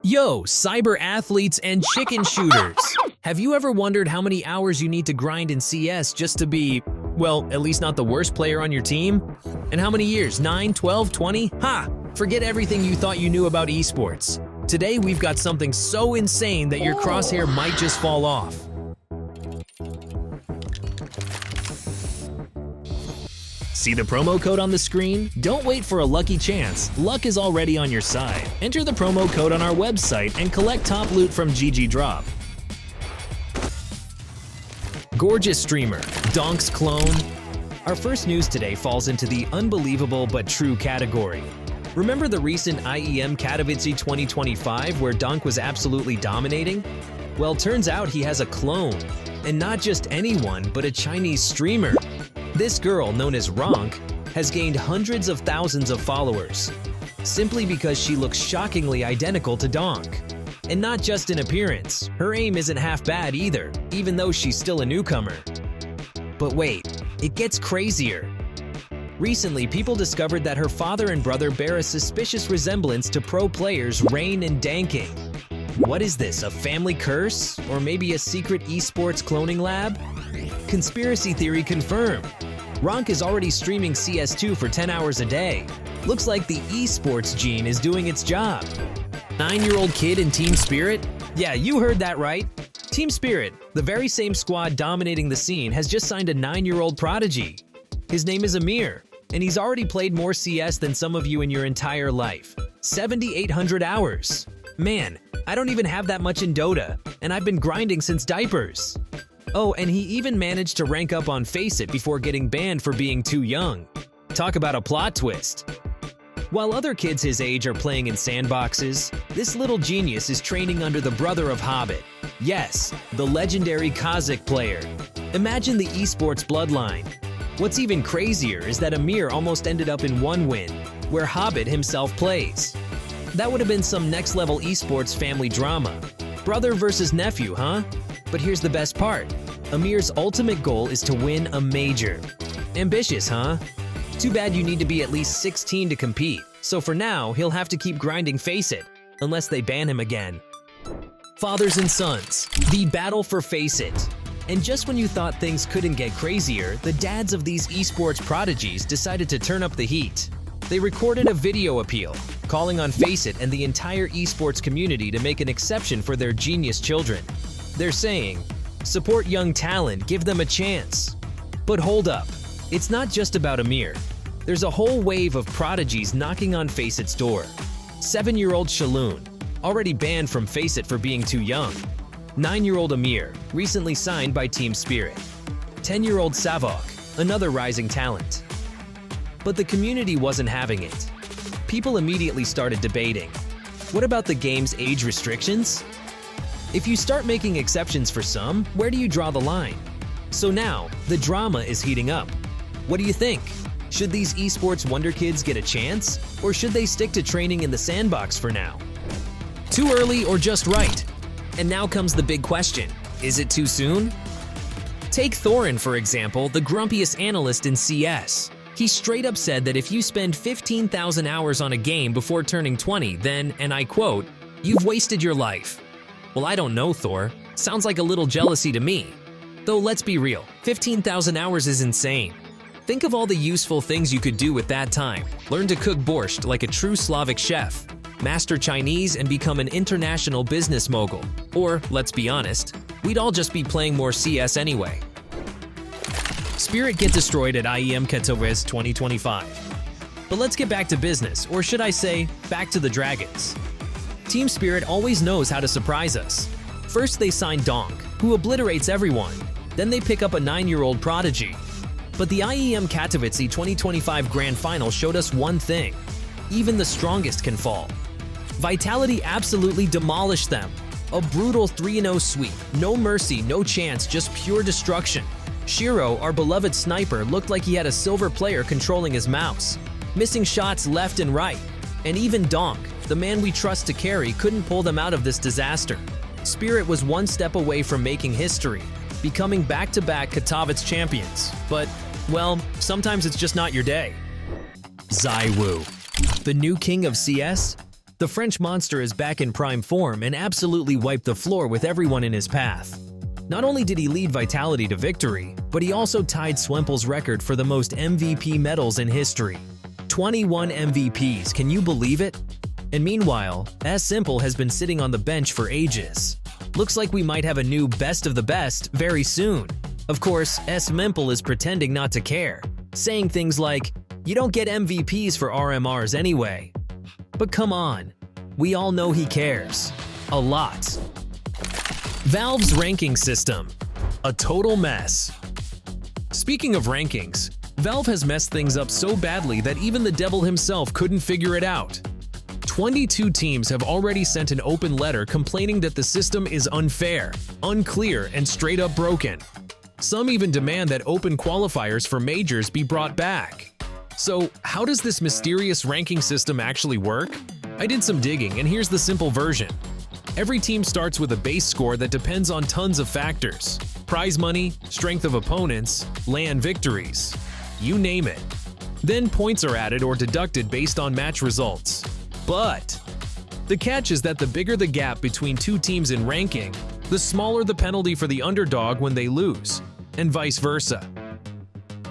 Yo, cyber athletes and chicken shooters! Have you ever wondered how many hours you need to grind in CS just to be, well, at least not the worst player on your team? And how many years? 9, 12, 20? Ha! Forget everything you thought you knew about esports. Today we've got something so insane that your crosshair might just fall off. See the promo code on the screen? Don't wait for a lucky chance. Luck is already on your side. Enter the promo code on our website and collect top loot from GGDROP. Gorgeous streamer, Donk's clone. Our first news today falls into the unbelievable but true category. Remember the recent IEM Katowice 2025 where Donk was absolutely dominating? Well, turns out he has a clone. And not just anyone, but a Chinese streamer. This girl, known as Ronk, has gained hundreds of thousands of followers, simply because she looks shockingly identical to Donk. And not just in appearance, her aim isn't half bad either, even though she's still a newcomer. But wait, it gets crazier. Recently, people discovered that her father and brother bear a suspicious resemblance to pro players Rain and Danking. What is this, a family curse? Or maybe a secret esports cloning lab? Conspiracy theory confirmed. Ronk is already streaming CS2 for 10 hours a day. Looks like the esports gene is doing its job. 9-year-old kid in Team Spirit? Yeah, you heard that right. Team Spirit, the very same squad dominating the scene, has just signed a 9-year-old prodigy. His name is Amir, and he's already played more CS than some of you in your entire life. 7,800 hours. Man, I don't even have that much in Dota, and I've been grinding since diapers. Oh, and he even managed to rank up on FACEIT before getting banned for being too young. Talk about a plot twist. While other kids his age are playing in sandboxes, this little genius is training under the brother of Hobbit. Yes, the legendary Kazakh player. Imagine the esports bloodline. What's even crazier is that Amir almost ended up in one win, where Hobbit himself plays. That would have been some next-level esports family drama. Brother versus nephew, huh? But here's the best part. Amir's ultimate goal is to win a major. Ambitious, huh? Too bad you need to be at least 16 to compete, so for now, he'll have to keep grinding FACEIT, unless they ban him again. Fathers and sons, the battle for FACEIT. And just when you thought things couldn't get crazier, the dads of these esports prodigies decided to turn up the heat. They recorded a video appeal, calling on FACEIT and the entire esports community to make an exception for their genius children. They're saying, support young talent, give them a chance. But hold up, it's not just about Amir. There's a whole wave of prodigies knocking on FACEIT's door. 7-year-old Shaloon, already banned from FACEIT for being too young. 9-year-old Amir, recently signed by Team Spirit. 10-year-old Savok, another rising talent. But the community wasn't having it. People immediately started debating. What about the game's age restrictions? If you start making exceptions for some, where do you draw the line? So now, the drama is heating up. What do you think? Should these esports wonder kids get a chance? Or should they stick to training in the sandbox for now? Too early or just right? And now comes the big question. Is it too soon? Take Thorin, for example, the grumpiest analyst in CS. He straight up said that if you spend 15,000 hours on a game before turning 20, then, and I quote, "You've wasted your life." Well, I don't know, Thor. Sounds like a little jealousy to me. Though let's be real, 15,000 hours is insane. Think of all the useful things you could do with that time. Learn to cook borscht like a true Slavic chef. Master Chinese and become an international business mogul. Or, let's be honest, we'd all just be playing more CS anyway. Spirit get destroyed at IEM Katowice 2025. But let's get back to business, or should I say, back to the Dragons. Team Spirit always knows how to surprise us. First they sign Donk, who obliterates everyone. Then they pick up a 9-year-old prodigy. But the IEM Katowice 2025 Grand Final showed us one thing. Even the strongest can fall. Vitality absolutely demolished them. A brutal 3-0 sweep. No mercy, no chance, just pure destruction. Shiro, our beloved sniper, looked like he had a silver player controlling his mouse. Missing shots left and right. And even Donk, the man we trust to carry, couldn't pull them out of this disaster. Spirit was one step away from making history, becoming back-to-back Katowice champions. But, well, sometimes it's just not your day. ZywOo, the new king of CS? The French monster is back in prime form and absolutely wiped the floor with everyone in his path. Not only did he lead Vitality to victory, but he also tied Swemple's record for the most MVP medals in history. 21 MVPs, can you believe it? And meanwhile, S-Simple has been sitting on the bench for ages. Looks like we might have a new best of the best very soon. Of course, S-Simple is pretending not to care, saying things like, "You don't get MVPs for RMRs anyway." But come on, we all know he cares. A lot. Valve's ranking system. A total mess. Speaking of rankings, Valve has messed things up so badly that even the devil himself couldn't figure it out. 22 teams have already sent an open letter complaining that the system is unfair, unclear, and straight up broken. Some even demand that open qualifiers for majors be brought back. So, how does this mysterious ranking system actually work? I did some digging, and here's the simple version. Every team starts with a base score that depends on tons of factors: prize money, strength of opponents, LAN victories, you name it. Then points are added or deducted based on match results. But the catch is that the bigger the gap between two teams in ranking, the smaller the penalty for the underdog when they lose, and vice versa.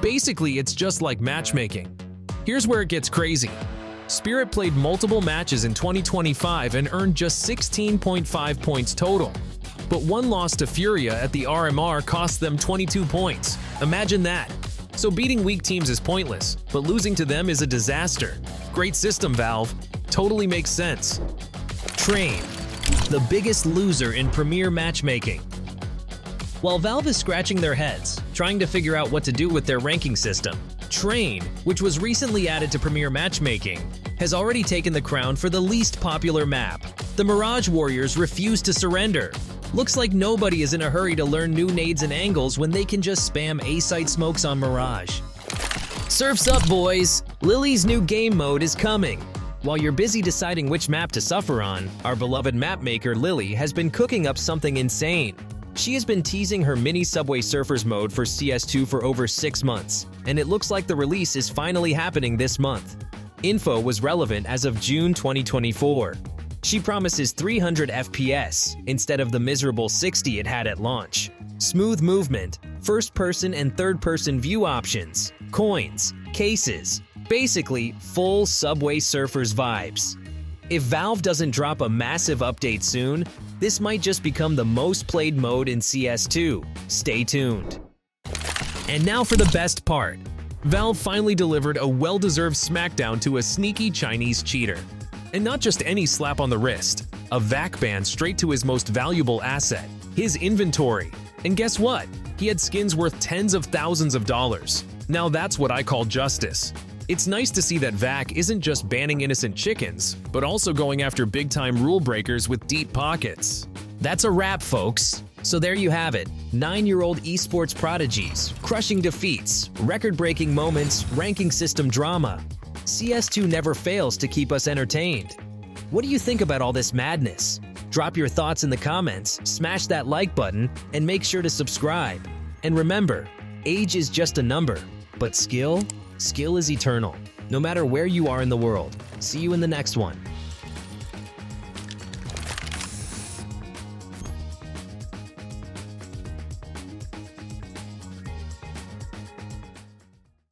Basically, it's just like matchmaking. Here's where it gets crazy. Spirit played multiple matches in 2025 and earned just 16.5 points total. But one loss to Furia at the RMR cost them 22 points. Imagine that. So beating weak teams is pointless, but losing to them is a disaster. Great system, Valve. Totally makes sense. Train, the biggest loser in Premier matchmaking. While Valve is scratching their heads, trying to figure out what to do with their ranking system, Train, which was recently added to Premier matchmaking, has already taken the crown for the least popular map. The Mirage Warriors refuse to surrender. Looks like nobody is in a hurry to learn new nades and angles when they can just spam A-site smokes on Mirage. Surf's up, boys! Lily's new game mode is coming. While you're busy deciding which map to suffer on, our beloved mapmaker Lily has been cooking up something insane. She has been teasing her mini Subway Surfers mode for CS2 for over 6 months, and it looks like the release is finally happening this month. Info was relevant as of June 2024. She promises 300 FPS instead of the miserable 60 it had at launch. Smooth movement, first-person and third-person view options, coins, cases, basically full Subway Surfers vibes. If Valve doesn't drop a massive update soon, this might just become the most played mode in CS2. Stay tuned. And now for the best part. Valve finally delivered a well-deserved smackdown to a sneaky Chinese cheater. And not just any slap on the wrist, a VAC-ban straight to his most valuable asset, his inventory. And guess what? He had skins worth tens of thousands of dollars. Now that's what I call justice. It's nice to see that VAC isn't just banning innocent chickens, but also going after big-time rule breakers with deep pockets. That's a wrap, folks. So there you have it, 9-year-old esports prodigies, crushing defeats, record-breaking moments, ranking system drama. CS2 never fails to keep us entertained. What do you think about all this madness? Drop your thoughts in the comments, smash that like button, and make sure to subscribe. And remember, age is just a number, but skill is eternal. No matter where you are in the world. See you in the next one.